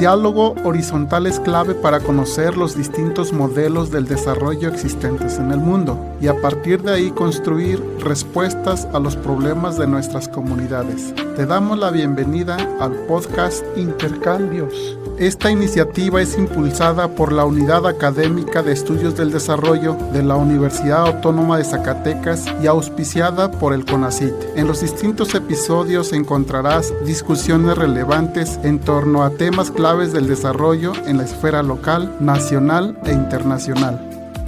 diálogo horizontal es clave para conocer los distintos modelos del desarrollo existentes en el mundo y a partir de ahí construir respuestas a los problemas de nuestras comunidades. Te damos la bienvenida al podcast Intercambios. Esta iniciativa es impulsada por la Unidad Académica de Estudios del Desarrollo de la Universidad Autónoma de Zacatecas y auspiciada por el CONACYT. En los distintos episodios encontrarás discusiones relevantes en torno a temas claves del desarrollo en la esfera local, nacional e internacional.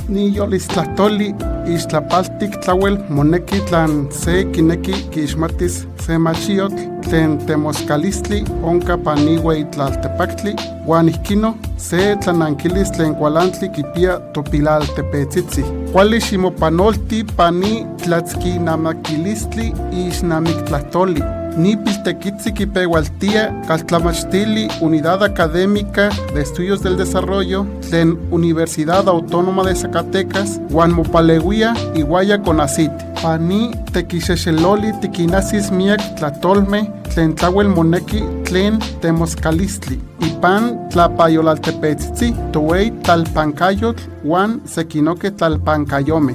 Ni yolistlatoli ixtlapaltik tlawel moneki tlan se kineki kixmatis se machiotl tlen temoskalistli onka paniuei tlaltepactli uan ihkino se tlanankilis tlen kualantli kipia topilaltepetzitzi. Kuali ximopanolti pani tlatzkinamaquilistli ixnamiktlahtoli. Ni piltequitzi kipeualtia caltlamachtili Unidad Académica de Estudios del Desarrollo tlen Universidad Autónoma de Zacatecas uan mopaleuia iguaya CONACYT. Pani tequixexeloli tiquinasis miak tlatolme tlen tlauel moneki tlen temoskalistli. Ipan tlapayolaltepetzitzi towei tlalpancayotl uan sekinoke tlalpancayome.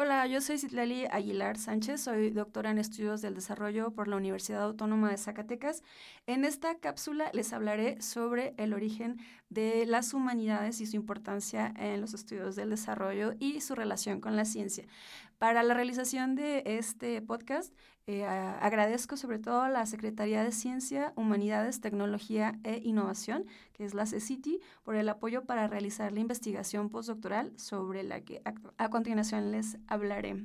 Hola, yo soy Citlali Aguilar Sánchez, soy doctora en Estudios del Desarrollo por la Universidad Autónoma de Zacatecas. En esta cápsula les hablaré sobre el origen de las humanidades y su importancia en los estudios del desarrollo y su relación con la ciencia. Para la realización de este podcast, agradezco sobre todo a la Secretaría de Ciencia, Humanidades, Tecnología e Innovación, que es la CECITI, por el apoyo para realizar la investigación postdoctoral sobre la que a continuación les hablaré.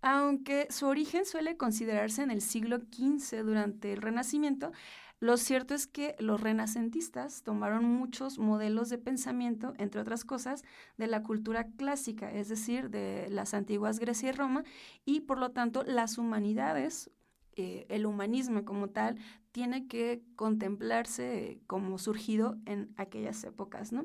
Aunque su origen suele considerarse en el siglo XV durante el Renacimiento, lo cierto es que los renacentistas tomaron muchos modelos de pensamiento, entre otras cosas, de la cultura clásica, es decir, de las antiguas Grecia y Roma, y por lo tanto las humanidades, el humanismo como tal, tiene que contemplarse como surgido en aquellas épocas, ¿no?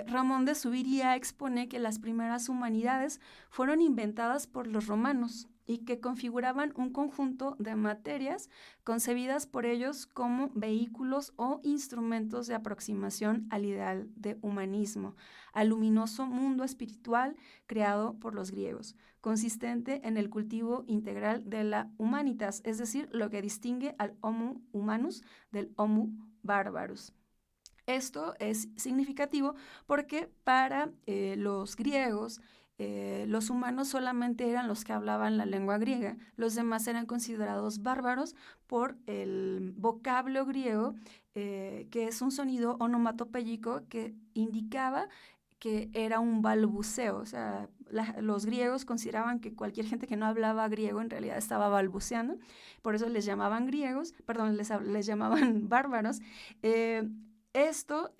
Ramón de Zuviría expone que las primeras humanidades fueron inventadas por los romanos y que configuraban un conjunto de materias concebidas por ellos como vehículos o instrumentos de aproximación al ideal de humanismo, al luminoso mundo espiritual creado por los griegos, consistente en el cultivo integral de la humanitas, es decir, lo que distingue al Homo humanus del Homo barbarus. Esto es significativo porque para los griegos los humanos solamente eran los que hablaban la lengua griega, los demás eran considerados bárbaros por el vocablo griego, que es un sonido onomatopéyico que indicaba que era un balbuceo, o sea, los griegos consideraban que cualquier gente que no hablaba griego en realidad estaba balbuceando, por eso les llamaban griegos, perdón, les llamaban bárbaros. Esto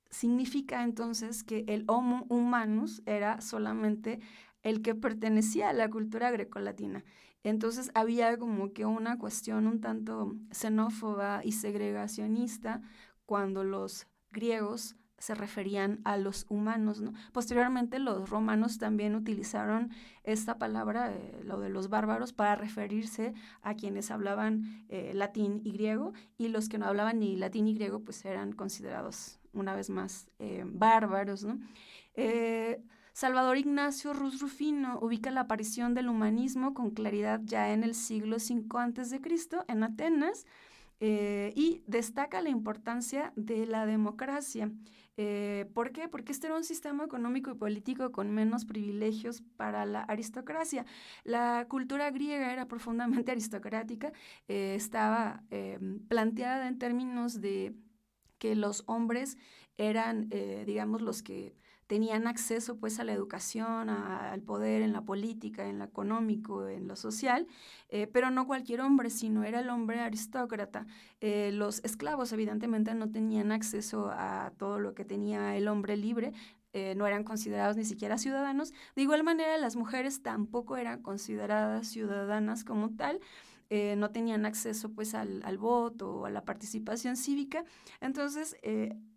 significa entonces que el Homo humanus era solamente el que pertenecía a la cultura grecolatina. Entonces había como que una cuestión un tanto xenófoba y segregacionista cuando los griegos se referían a los humanos, ¿no? Posteriormente los romanos también utilizaron esta palabra, lo de los bárbaros, para referirse a quienes hablaban latín y griego, y los que no hablaban ni latín ni griego pues eran considerados una vez más bárbaros, ¿no? Salvador Ignacio Ruz Rufino ubica la aparición del humanismo con claridad ya en el siglo V a.C. en Atenas, y destaca la importancia de la democracia. ¿Por qué? Porque este era un sistema económico y político con menos privilegios para la aristocracia. La cultura griega era profundamente aristocrática, estaba planteada en términos de que los hombres eran, digamos, los que tenían acceso pues a la educación, al poder en la política, en lo económico, en lo social, pero no cualquier hombre, sino era el hombre aristócrata. Los esclavos evidentemente no tenían acceso a todo lo que tenía el hombre libre, no eran considerados ni siquiera ciudadanos. De igual manera, las mujeres tampoco eran consideradas ciudadanas como tal. no tenían acceso pues al voto o a la participación cívica. Entonces,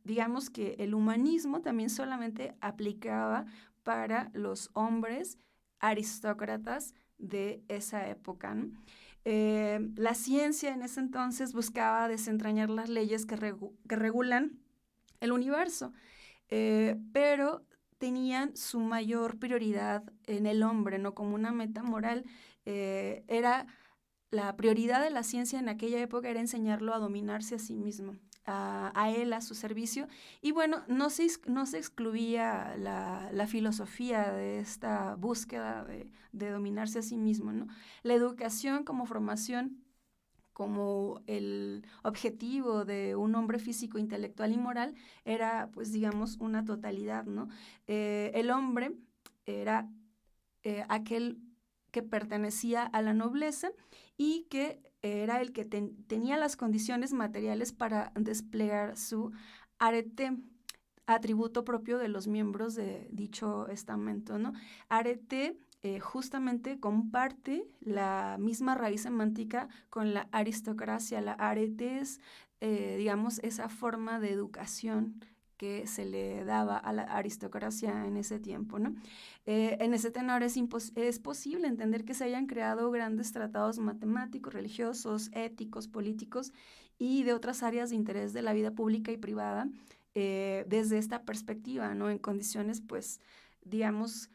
digamos que el humanismo también solamente aplicaba para los hombres aristócratas de esa época, ¿no? La ciencia en ese entonces buscaba desentrañar las leyes que regulan el universo, pero tenían su mayor prioridad en el hombre, no como una meta moral. Era la prioridad de la ciencia en aquella época era enseñarlo a dominarse a sí mismo, a él, a su servicio. Y bueno, no se excluía la filosofía de esta búsqueda de dominarse a sí mismo, ¿no? La educación como formación, como el objetivo de un hombre físico, intelectual y moral, era, pues, digamos, una totalidad, ¿no? El hombre era aquel que pertenecía a la nobleza y que era el que tenía las condiciones materiales para desplegar su arete, atributo propio de los miembros de dicho estamento, ¿no? Arete justamente comparte la misma raíz semántica con la aristocracia. La arete es, digamos, esa forma de educación que se le daba a la aristocracia en ese tiempo, ¿no? En ese tenor es posible entender que se hayan creado grandes tratados matemáticos, religiosos, éticos, políticos y de otras áreas de interés de la vida pública y privada, desde esta perspectiva, ¿no? En condiciones, pues, digamos,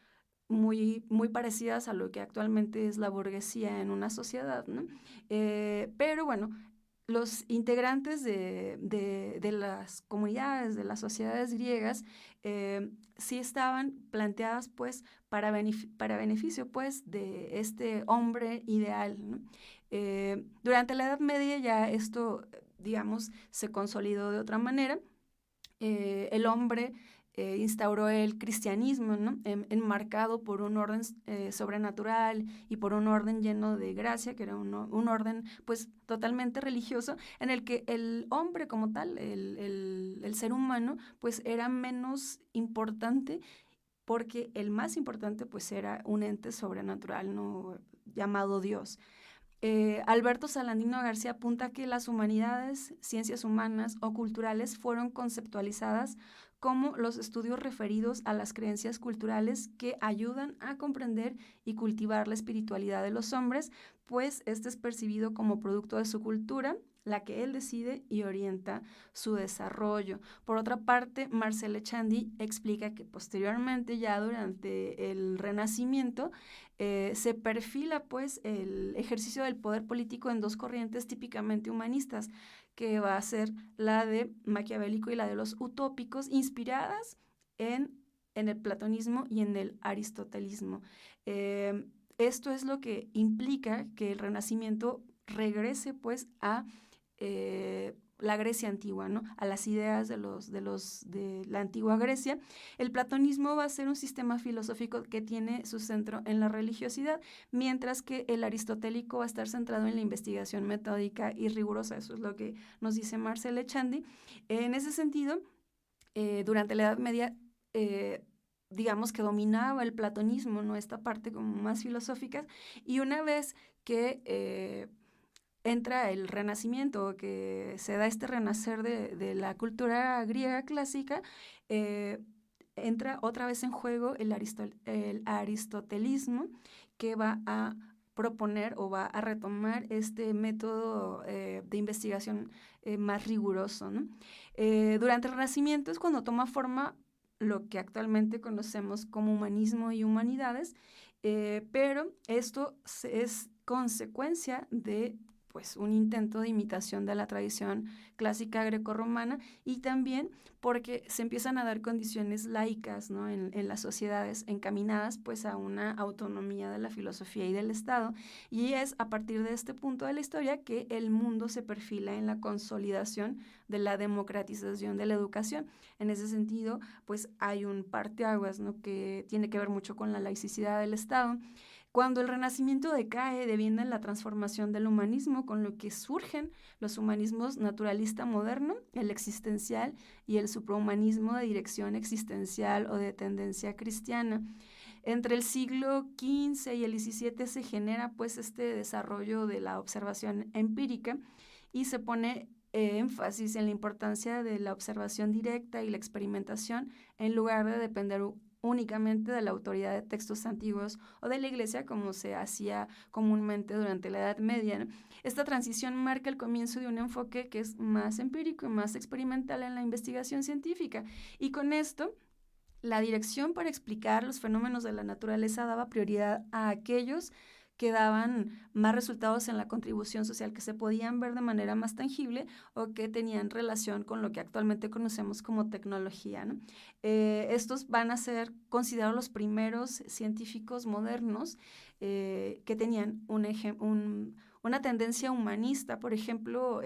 muy parecidas a lo que actualmente es la burguesía en una sociedad, ¿no? Pero bueno, los integrantes de las comunidades, de las sociedades griegas, sí estaban planteadas pues para beneficio pues de este hombre ideal, ¿no? Durante la Edad Media ya esto, digamos, se consolidó de otra manera. El hombre instauró el cristianismo, ¿no? Enmarcado por un orden sobrenatural y por un orden lleno de gracia, que era un orden pues totalmente religioso, en el que el hombre como tal, el ser humano, pues era menos importante, porque el más importante pues era un ente sobrenatural, ¿no? Llamado Dios. Alberto Salandino García apunta que las humanidades, ciencias humanas o culturales fueron conceptualizadas como los estudios referidos a las creencias culturales que ayudan a comprender y cultivar la espiritualidad de los hombres, pues este es percibido como producto de su cultura, la que él decide y orienta su desarrollo. Por otra parte, Marcel Echandi explica que posteriormente, ya durante el Renacimiento, se perfila pues el ejercicio del poder político en dos corrientes típicamente humanistas, que va a ser la de Maquiavélico y la de los utópicos, inspiradas en el platonismo y en el aristotelismo. Esto es lo que implica que el Renacimiento regrese pues a la Grecia antigua, ¿no? A las ideas de la antigua Grecia. El platonismo va a ser un sistema filosófico que tiene su centro en la religiosidad, mientras que el aristotélico va a estar centrado en la investigación metódica y rigurosa. Eso es lo que nos dice Marcel Echandi. En ese sentido, durante la Edad Media, digamos que dominaba el platonismo, ¿no? Esta parte como más filosófica, y una vez que entra el Renacimiento, que se da este renacer de la cultura griega clásica, entra otra vez en juego el aristotelismo, que va a proponer o va a retomar este método de investigación más riguroso, ¿no? Durante el Renacimiento es cuando toma forma lo que actualmente conocemos como humanismo y humanidades, pero esto es consecuencia de pues un intento de imitación de la tradición clásica grecorromana, y también porque se empiezan a dar condiciones laicas, ¿no? en las sociedades, encaminadas pues a una autonomía de la filosofía y del Estado, y es a partir de este punto de la historia que el mundo se perfila en la consolidación de la democratización de la educación. En ese sentido, pues hay un parteaguas, ¿no? Que tiene que ver mucho con la laicidad del Estado. Cuando el Renacimiento decae, deviene la transformación del humanismo, con lo que surgen los humanismos naturalista moderno, el existencial y el suprahumanismo de dirección existencial o de tendencia cristiana. Entre el siglo XV y el XVII se genera pues este desarrollo de la observación empírica y se pone énfasis en la importancia de la observación directa y la experimentación en lugar de depender únicamente de la autoridad de textos antiguos o de la iglesia como se hacía comúnmente durante la Edad Media, ¿no? Esta transición marca el comienzo de un enfoque que es más empírico y más experimental en la investigación científica, y con esto la dirección para explicar los fenómenos de la naturaleza daba prioridad a aquellos que daban más resultados en la contribución social, que se podían ver de manera más tangible o que tenían relación con lo que actualmente conocemos como tecnología, ¿no? Estos van a ser considerados los primeros científicos modernos que tenían una tendencia humanista. Por ejemplo,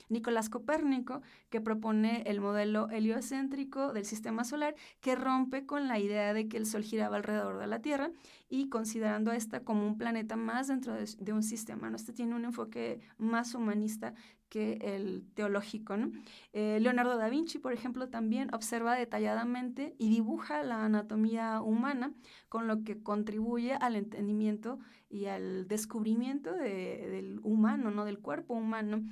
Nicolás Copérnico, que propone el modelo heliocéntrico del sistema solar, que rompe con la idea de que el Sol giraba alrededor de la Tierra y considerando a esta como un planeta más dentro de un sistema, ¿no? Este tiene un enfoque más humanista que el teológico, ¿no? Leonardo da Vinci, por ejemplo, también observa detalladamente y dibuja la anatomía humana, con lo que contribuye al entendimiento y al descubrimiento del humano, ¿no? Del cuerpo humano.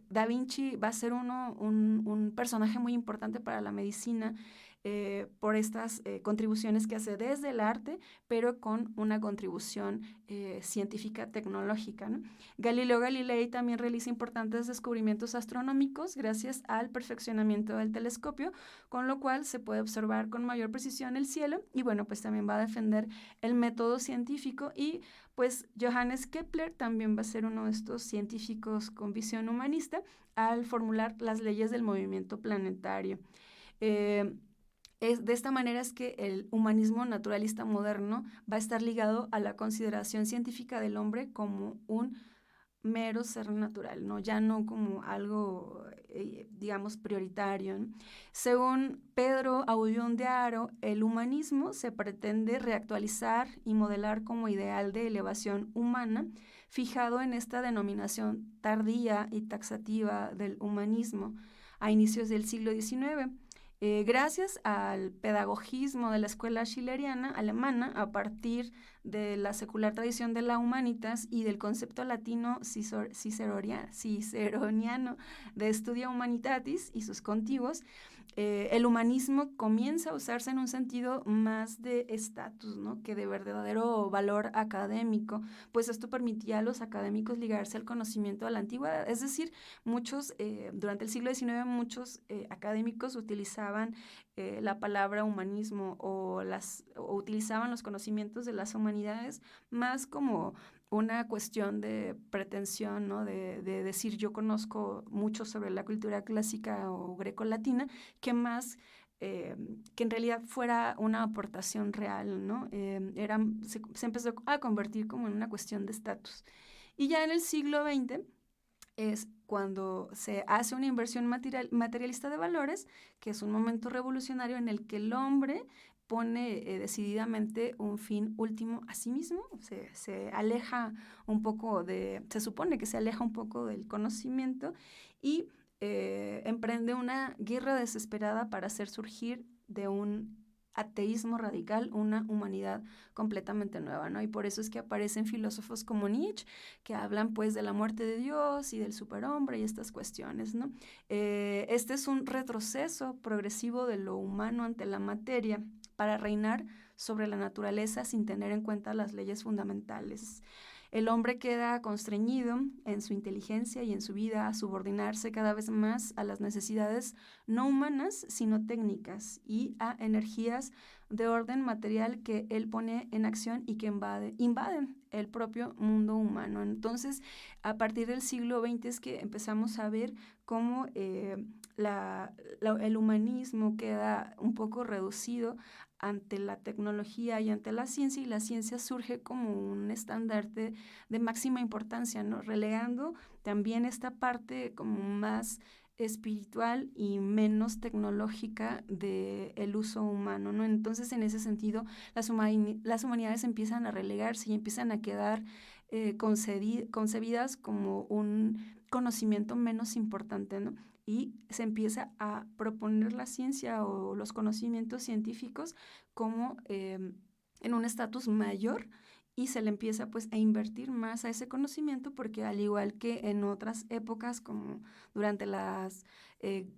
Da Vinci va a ser un personaje muy importante para la medicina, por estas contribuciones que hace desde el arte, pero con una contribución científica tecnológica, ¿no? Galileo Galilei también realiza importantes descubrimientos astronómicos gracias al perfeccionamiento del telescopio, con lo cual se puede observar con mayor precisión el cielo, y bueno, pues también va a defender el método científico. Y pues Johannes Kepler también va a ser uno de estos científicos con visión humanista al formular las leyes del movimiento planetario. De esta manera es que el humanismo naturalista moderno va a estar ligado a la consideración científica del hombre como un mero ser natural, ¿no? Ya no como algo, digamos, prioritario, ¿no? Según Pedro Aullón de Haro, el humanismo se pretende reactualizar y modelar como ideal de elevación humana, fijado en esta denominación tardía y taxativa del humanismo a inicios del siglo XIX. Gracias al pedagogismo de la escuela schilleriana alemana, a partir de la secular tradición de la humanitas y del concepto latino ciceroniano de studia humanitatis y sus contiguos, el humanismo comienza a usarse en un sentido más de estatus, ¿no?, que de verdadero valor académico, pues esto permitía a los académicos ligarse al conocimiento de la antigüedad. Es decir, durante el siglo XIX, muchos académicos utilizaban la palabra humanismo o utilizaban los conocimientos de las humanidades más como una cuestión de pretensión, ¿no?, de decir yo conozco mucho sobre la cultura clásica o grecolatina, que más que en realidad fuera una aportación real, ¿no? Se empezó a convertir como en una cuestión de estatus. Y ya en el siglo XX es cuando se hace una inversión materialista de valores, que es un momento revolucionario en el que el hombre pone decididamente un fin último a sí mismo, se aleja un poco se supone que se aleja un poco del conocimiento y emprende una guerra desesperada para hacer surgir de un ateísmo radical una humanidad completamente nueva, ¿no? Y por eso es que aparecen filósofos como Nietzsche, que hablan pues de la muerte de Dios y del superhombre y estas cuestiones, ¿no? Este es un retroceso progresivo de lo humano ante la materia para reinar sobre la naturaleza sin tener en cuenta las leyes fundamentales. El hombre queda constreñido en su inteligencia y en su vida a subordinarse cada vez más a las necesidades no humanas, sino técnicas, y a energías de orden material que él pone en acción y que invaden el propio mundo humano. Entonces, a partir del siglo XX es que empezamos a ver cómo el humanismo queda un poco reducido ante la tecnología y ante la ciencia, y la ciencia surge como un estandarte de máxima importancia, ¿no?, relegando también esta parte como más espiritual y menos tecnológica del uso humano, ¿no? Entonces, en ese sentido, las humanidades empiezan a relegarse y empiezan a quedar concebidas como un conocimiento menos importante, ¿no? Y se empieza a proponer la ciencia o los conocimientos científicos como en un estatus mayor, y se le empieza pues a invertir más a ese conocimiento, porque al igual que en otras épocas como durante las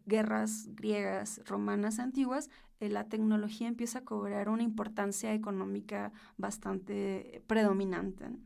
guerras griegas, romanas antiguas, la tecnología empieza a cobrar una importancia económica bastante predominante, ¿no?